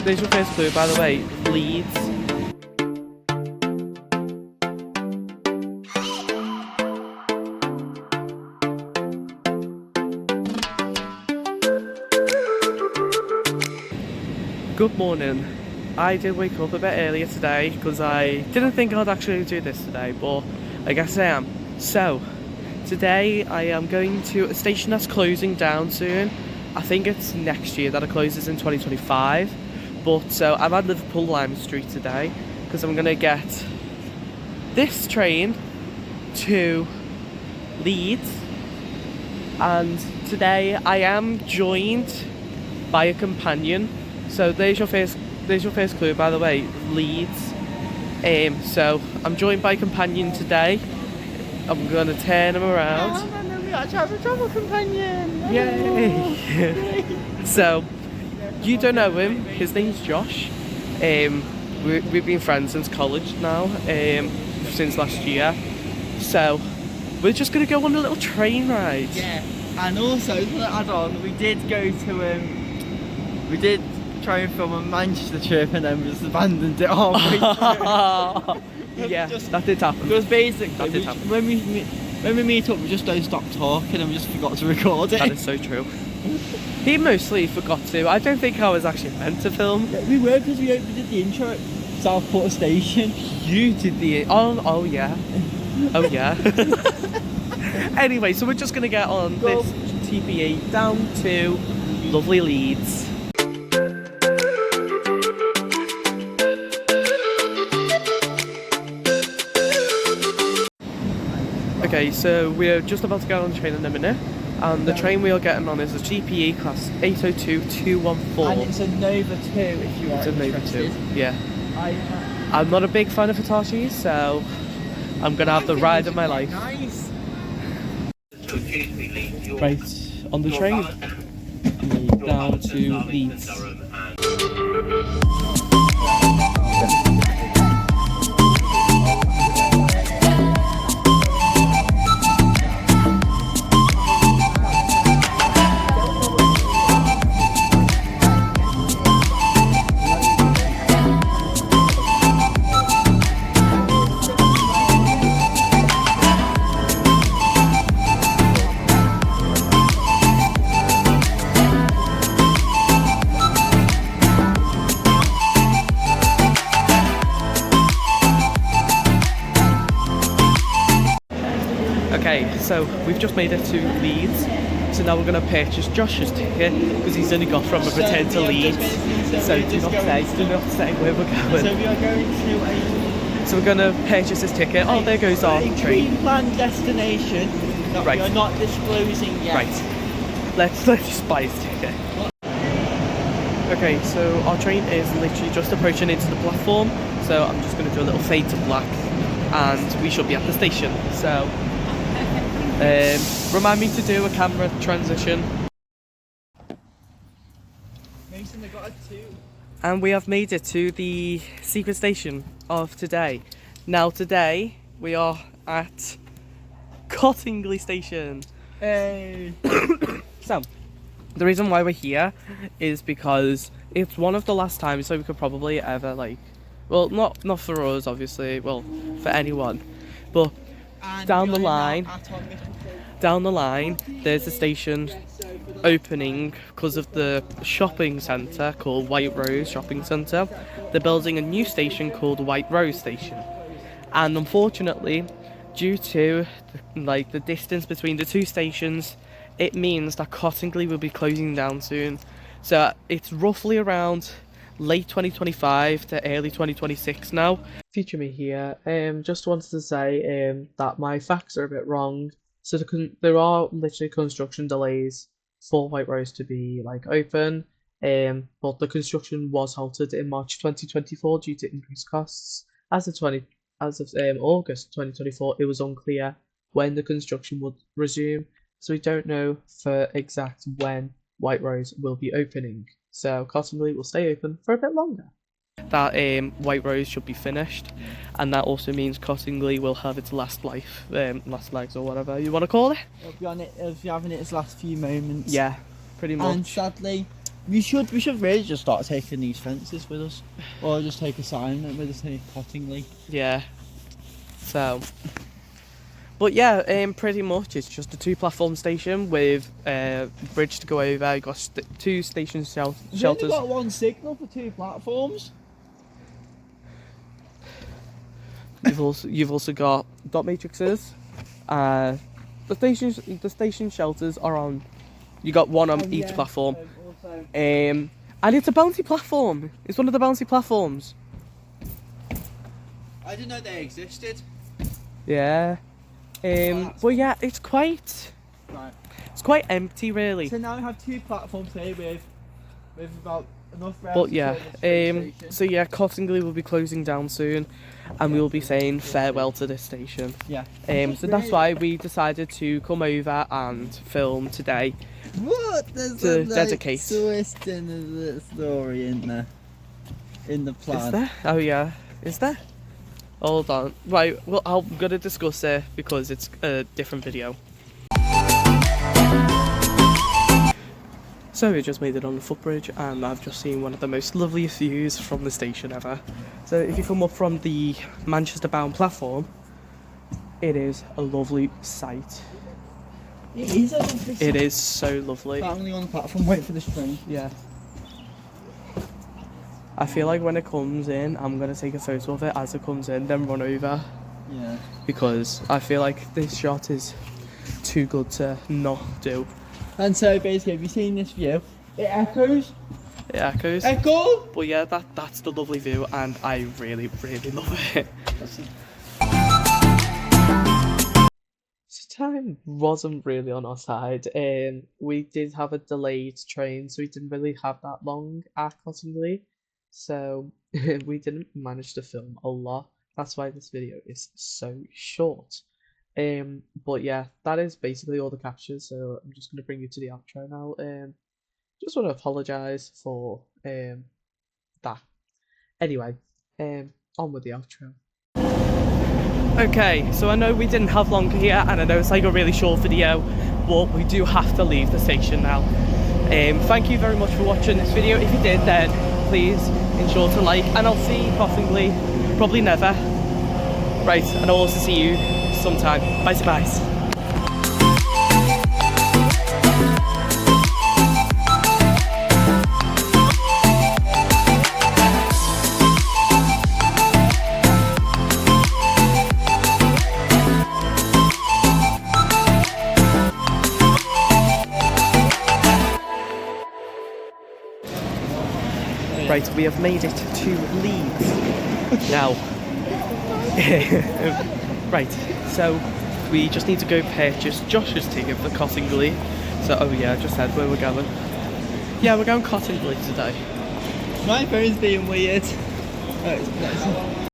there's your first clue, by the way. Leeds. Good morning. I did wake up a bit earlier today because I didn't think I'd actually do this today, but I guess I am. So, today I am going to a station that's closing down soon. I think it's next year that it closes in 2025. But so I'm at Liverpool Lime Street today because I'm going to get this train to Leeds. And today I am joined by a companion. So there's your first clue, by the way, Leeds. So I'm joined by a companion today. I'm gonna turn him around. Oh, and then we actually have a travel companion. Yay! So you don't know him. His name's Josh. We've been friends since college now. Since last year. So we're just gonna go on a little train ride. Yeah. And also, to add on, we did go to we did try and film a Manchester trip and then we just abandoned it halfway through. Yeah, that did happen. Because basically, That did happen. when we meet up, we just don't stop talking and we just forgot to record it. That is so true. He mostly forgot to. I don't think I was actually meant to film. Yeah, we were, because we did the intro at Southport Station. You did the. Oh yeah. Oh yeah. Anyway, so we're just gonna get on this TPE down to lovely Leeds. Okay, so we're just about to get on the train in a minute, and the train we are getting on is a GPE class 802-214. And it's a Nova 2 if you are It's a Nova interested. 2, yeah. I'm not a big fan of Hitachis, so I'm gonna have the ride of my life. Nice. Right, on the train, down to Leeds. Okay, so we've just made it to Leeds, so now we're going to purchase Josh's ticket because he's only got from a return to Leeds. So do not say where we're going. So we are going to So we're going to purchase his ticket. Oh, there goes our train. Pre-planned destination that Right. we are not disclosing yet. Right, let's just buy his ticket. Okay, so our train is literally just approaching into the platform, so I'm just going to do a little fade to black and we should be at the station. So remind me to do a camera transition. Mason, I got a 2. And we have made it to the secret station of today. Now today we are at Cottingley Station. Hey. So the reason why we're here is because it's one of the last times so we could probably ever well, not for us obviously, well, for anyone, but down the line there's a station opening because of the shopping centre called White Rose Shopping Centre. They're building a new station called White Rose Station, and unfortunately due to the distance between the two stations, it means that Cottingley will be closing down soon. So it's roughly around late 2025 to early 2026 now. Feature me here. Just wanted to say that my facts are a bit wrong. So there are literally construction delays for White Rose to be open. But the construction was halted in March 2024 due to increased costs. As of August 2024, it was unclear when the construction would resume. So we don't know for exact when White Rose will be opening. So Cottingley will stay open for a bit longer. That White Rose should be finished, and that also means Cottingley will have its last life, last legs or whatever you want to call it. It'll be having its last few moments. Yeah, pretty much. And sadly, We should really just start taking these fences with us, or just take a sign that with us here, Cottingley. Yeah. So, but yeah, pretty much it's just a 2-platform station with a bridge to go over. You got 2 station We've shelters. only got 1 signal for 2 platforms. You've also got dot matrices. The station shelters are on. You got 1 on each platform. Also, And it's a bouncy platform. It's one of the bouncy platforms. I didn't know they existed. Yeah. But yeah, it's quite empty really. So now we have 2 platforms here with about enough rails. But yeah, to the station. so yeah, Cottingley will be closing down soon, and we will be saying farewell to this station. Yeah. So that's why we decided to come over and film today. What? There's to a dedicate. twist in the story in the plan. Is there? Oh yeah, is there? Hold on. Right, well I'm gonna discuss it because it's a different video. So we just made it on the footbridge, and I've just seen one of the most loveliest views from the station ever. So if you come up from the Manchester bound platform, it is a lovely sight. It is a lovely It is so lovely. family on the platform waiting for this train. Yeah. I feel like when it comes in, I'm gonna take a photo of it as it comes in, then run over, Yeah. because I feel like this shot is too good to not do. And so basically, have you seen this view? It echoes. It echoes. Echo! But yeah, that's the lovely view, and I really, really love it. So time wasn't really on our side. We did have a delayed train, so we didn't really have that long at Cottingley. So we didn't manage to film a lot. That's why this video is so short. But yeah, that is basically all the captures. So I'm just gonna bring you to the outro now. Just want to apologise for that. Anyway, on with the outro. Okay, so I know we didn't have long here, and I know it's like a really short video, but we do have to leave the station now. Thank you very much for watching this video. If you did, then please ensure to like, and I'll see you possibly, probably never. Right, and I'll also see you sometime. Bye bye. Right, we have made it to Leeds now. Right, so we just need to go purchase Josh's ticket for Cottingley. So, oh yeah, I just said where we're going. Yeah, we're going Cottingley today. My phone's being weird.